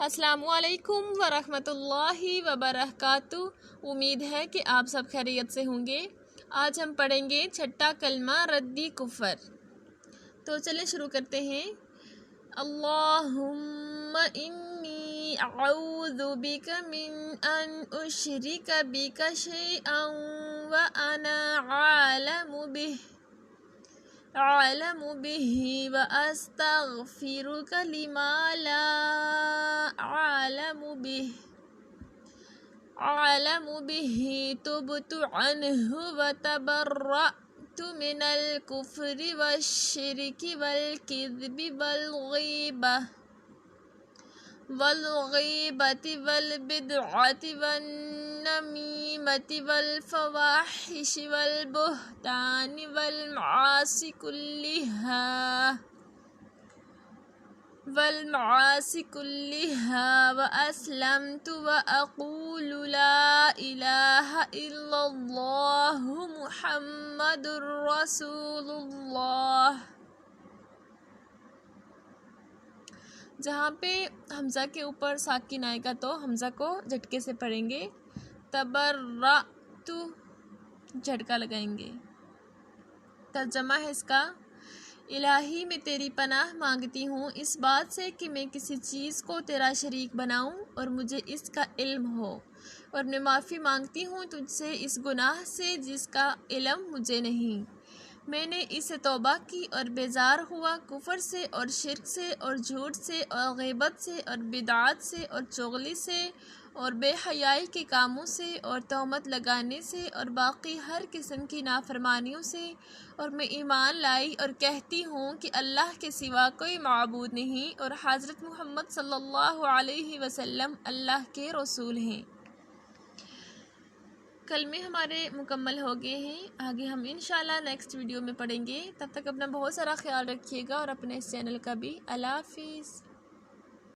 السلام علیکم ورحمۃ اللہ وبرکاتہ۔ امید ہے کہ آپ سب خیریت سے ہوں گے۔ آج ہم پڑھیں گے چھٹا کلمہ ردی کفر۔ تو چلیں شروع کرتے ہیں۔ اللہم انی اعوذ بک من ان اشرک بک شیئا وانا عالم به واستغفرک لما لا أعلم به تبت عنه وتبرأت من الكفر والشرك والكذب والغيبة والبدعة والنميمة والفواحش والبهتان والمعاصي كلها وأسلمت وأقول لا إله إلا الله محمد رسول اللہ۔ جہاں پہ حمزہ کے اوپر ساکن آئے گا تو حمزہ کو جھٹکے سے پڑھیں گے۔ تبرأت جھٹکا لگائیں گے۔ ترجمہ ہے اس کا: الہی میں تیری پناہ مانگتی ہوں اس بات سے کہ میں کسی چیز کو تیرا شریک بناؤں اور مجھے اس کا علم ہو، اور میں معافی مانگتی ہوں تجھ سے اس گناہ سے جس کا علم مجھے نہیں۔ میں نے اس سے توبہ کی اور بیزار ہوا کفر سے اور شرک سے اور جھوٹ سے اور غیبت سے اور بدعات سے اور چغلی سے اور بے حیائی کے کاموں سے اور تہمت لگانے سے اور باقی ہر قسم کی نافرمانیوں سے، اور میں ایمان لائی اور کہتی ہوں کہ اللہ کے سوا کوئی معبود نہیں اور حضرت محمد صلی اللہ علیہ وسلم اللہ کے رسول ہیں۔ کلمے ہمارے مکمل ہو گئے ہیں۔ آگے ہم انشاءاللہ نیکسٹ ویڈیو میں پڑھیں گے۔ تب تک اپنا بہت سارا خیال رکھیے گا اور اپنے اس چینل کا بھی۔ اللہ حافظ۔